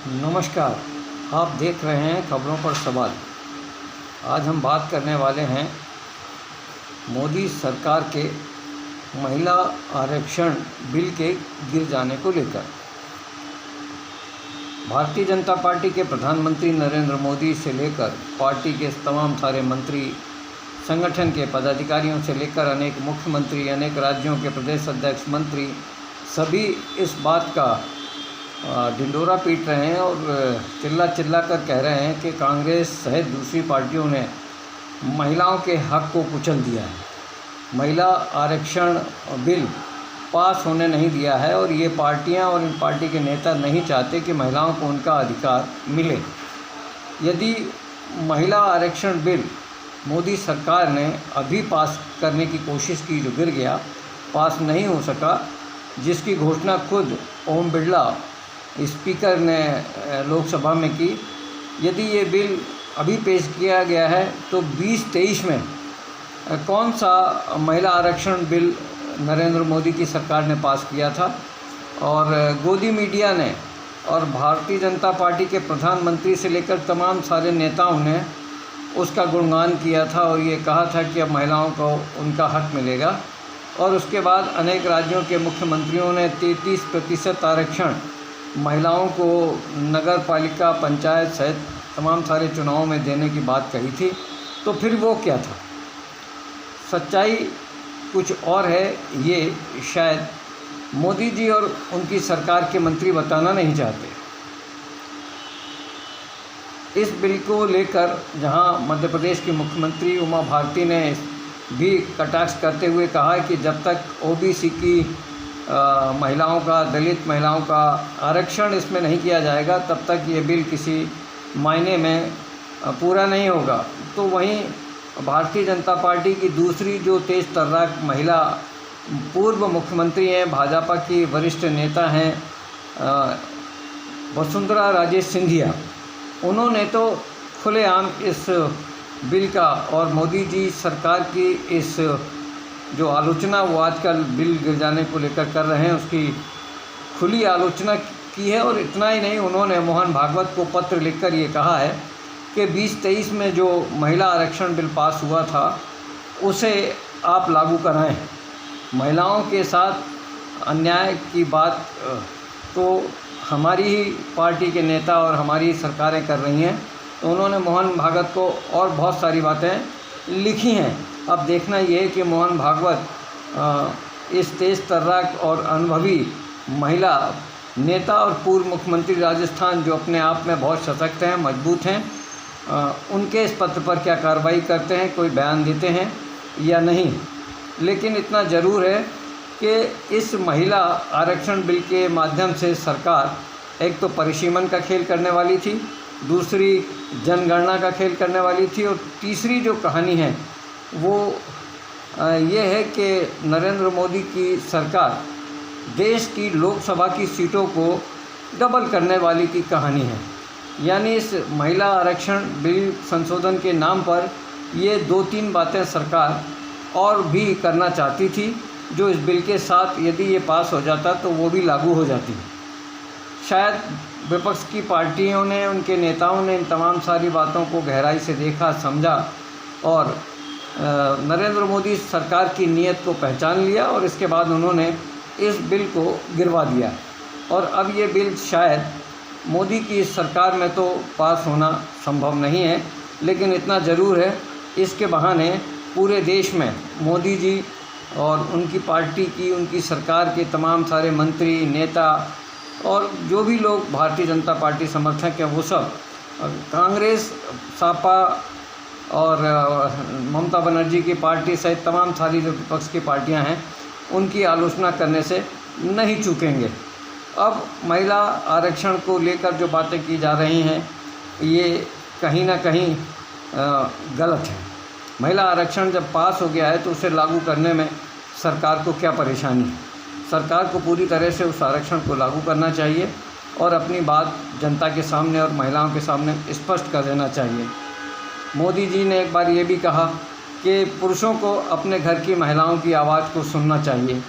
नमस्कार। आप देख रहे हैं खबरों पर सवाल। आज हम बात करने वाले हैं मोदी सरकार के महिला आरक्षण बिल के गिर जाने को लेकर। भारतीय जनता पार्टी के प्रधानमंत्री नरेंद्र मोदी से लेकर पार्टी के तमाम सारे मंत्री, संगठन के पदाधिकारियों से लेकर अनेक मुख्यमंत्री, अनेक राज्यों के प्रदेश अध्यक्ष, मंत्री सभी इस बात का ढिंढोरा पीट रहे हैं और चिल्ला कर कह रहे हैं कि कांग्रेस सहित दूसरी पार्टियों ने महिलाओं के हक को कुचल दिया है। महिला आरक्षण बिल पास होने नहीं दिया है और ये पार्टियां और इन पार्टी के नेता नहीं चाहते कि महिलाओं को उनका अधिकार मिले। यदि महिला आरक्षण बिल मोदी सरकार ने अभी पास करने की कोशिश की, जो गिर गया, पास नहीं हो सका, जिसकी घोषणा खुद ओम बिरला स्पीकर ने लोकसभा में की, यदि ये बिल अभी पेश किया गया है तो 2023 में कौन सा महिला आरक्षण बिल नरेंद्र मोदी की सरकार ने पास किया था। और गोदी मीडिया ने और भारतीय जनता पार्टी के प्रधानमंत्री से लेकर तमाम सारे नेताओं ने उसका गुणगान किया था और ये कहा था कि अब महिलाओं को उनका हक मिलेगा। और उसके बाद अनेक राज्यों के मुख्यमंत्रियों ने 33% आरक्षण महिलाओं को नगर पालिका, पंचायत सहित तमाम सारे चुनावों में देने की बात कही थी। तो फिर वो क्या था? सच्चाई कुछ और है। ये शायद मोदी जी और उनकी सरकार के मंत्री बताना नहीं चाहते। इस बिल को लेकर जहां मध्य प्रदेश की मुख्यमंत्री उमा भारती ने भी कटाक्ष करते हुए कहा कि जब तक ओबीसी की महिलाओं का, दलित महिलाओं का आरक्षण इसमें नहीं किया जाएगा तब तक ये बिल किसी मायने में पूरा नहीं होगा। तो वहीं भारतीय जनता पार्टी की दूसरी जो तेज तर्राक महिला पूर्व मुख्यमंत्री हैं, भाजपा की वरिष्ठ नेता हैं वसुंधरा राजे सिंधिया, उन्होंने तो खुलेआम इस बिल का और मोदी जी सरकार की इस जो आलोचना वो आजकल बिल गिर जाने को लेकर कर रहे हैं, उसकी खुली आलोचना की है। और इतना ही नहीं, उन्होंने मोहन भागवत को पत्र लिखकर ये कहा है कि 2023 में जो महिला आरक्षण बिल पास हुआ था उसे आप लागू कराएं। महिलाओं के साथ अन्याय की बात तो हमारी ही पार्टी के नेता और हमारी सरकारें कर रही हैं। तो उन्होंने मोहन भागवत को और बहुत सारी बातें लिखी हैं। अब देखना ये है कि मोहन भागवत इस तेज तर्राक और अनुभवी महिला नेता और पूर्व मुख्यमंत्री राजस्थान, जो अपने आप में बहुत सशक्त हैं, मजबूत हैं, उनके इस पत्र पर क्या कार्रवाई करते हैं, कोई बयान देते हैं या नहीं। लेकिन इतना ज़रूर है कि इस महिला आरक्षण बिल के माध्यम से सरकार एक तो परिसीमन का खेल करने वाली थी, दूसरी जनगणना का खेल करने वाली थी, और तीसरी जो कहानी है वो ये है कि नरेंद्र मोदी की सरकार देश की लोकसभा की सीटों को डबल करने वाली की कहानी है। यानी इस महिला आरक्षण बिल संशोधन के नाम पर ये 2-3 बातें सरकार और भी करना चाहती थी, जो इस बिल के साथ यदि ये पास हो जाता तो वो भी लागू हो जाती। शायद विपक्ष की पार्टियों ने, उनके नेताओं ने इन तमाम सारी बातों को गहराई से देखा, समझा और नरेंद्र मोदी सरकार की नीयत को पहचान लिया और इसके बाद उन्होंने इस बिल को गिरवा दिया। और अब ये बिल शायद मोदी की सरकार में तो पास होना संभव नहीं है, लेकिन इतना ज़रूर है, इसके बहाने पूरे देश में मोदी जी और उनकी पार्टी की, उनकी सरकार के तमाम सारे मंत्री, नेता और जो भी लोग भारतीय जनता पार्टी समर्थक हैं, वो सब कांग्रेस, सपा और ममता बनर्जी की पार्टी सहित तमाम सारी जो विपक्ष की पार्टियां हैं, उनकी आलोचना करने से नहीं चूकेंगे। अब महिला आरक्षण को लेकर जो बातें की जा रही हैं ये कहीं ना कहीं गलत है। महिला आरक्षण जब पास हो गया है तो उसे लागू करने में सरकार को क्या परेशानी है? सरकार को पूरी तरह से उस आरक्षण को लागू करना चाहिए और अपनी बात जनता के सामने और महिलाओं के सामने स्पष्ट कर देना चाहिए। मोदी जी ने एक बार ये भी कहा कि पुरुषों को अपने घर की महिलाओं की आवाज़ को सुनना चाहिए।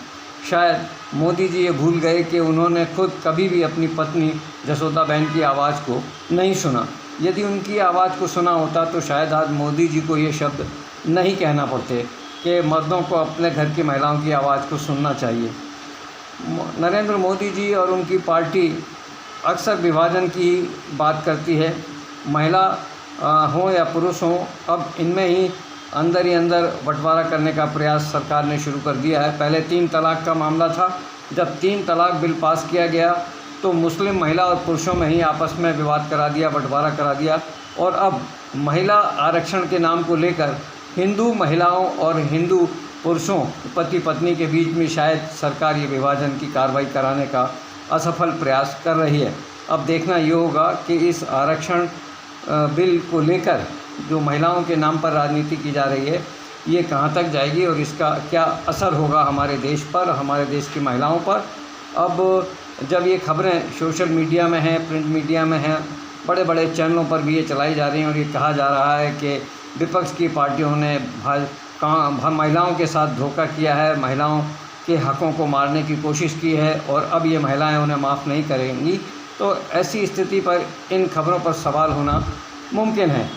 शायद मोदी जी ये भूल गए कि उन्होंने खुद कभी भी अपनी पत्नी जसोदाबेन की आवाज़ को नहीं सुना। यदि उनकी आवाज़ को सुना होता तो शायद आज मोदी जी को ये शब्द नहीं कहना पड़ते कि मर्दों को अपने घर की महिलाओं की आवाज़ को सुनना चाहिए। नरेंद्र मोदी जी और उनकी पार्टी अक्सर विभाजन की बात करती है। महिला हो या पुरुष हो, अब इनमें ही अंदर बंटवारा करने का प्रयास सरकार ने शुरू कर दिया है। पहले 3 तलाक का मामला था। जब 3 तलाक बिल पास किया गया तो मुस्लिम महिला और पुरुषों में ही आपस में विवाद करा दिया, बंटवारा करा दिया। और अब महिला आरक्षण के नाम को लेकर हिंदू महिलाओं और हिंदू पुरुषों, पति पत्नी के बीच में शायद सरकार ये विभाजन की कार्रवाई कराने का असफल प्रयास कर रही है। अब देखना ये होगा कि इस आरक्षण बिल को लेकर जो महिलाओं के नाम पर राजनीति की जा रही है, ये कहाँ तक जाएगी और इसका क्या असर होगा हमारे देश पर, हमारे देश की महिलाओं पर। अब जब ये खबरें सोशल मीडिया में हैं, प्रिंट मीडिया में हैं, बड़े बड़े चैनलों पर भी ये चलाई जा रही हैं और ये कहा जा रहा है कि विपक्ष की पार्टियों ने महिलाओं के साथ धोखा किया है, महिलाओं के हकों को मारने की कोशिश की है और अब ये महिलाएं उन्हें माफ़ नहीं करेंगी, तो ऐसी स्थिति पर इन खबरों पर सवाल होना मुमकिन है।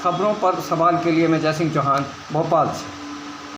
खबरों पर सवाल के लिए मैं जय सिंह चौहान, भोपाल से।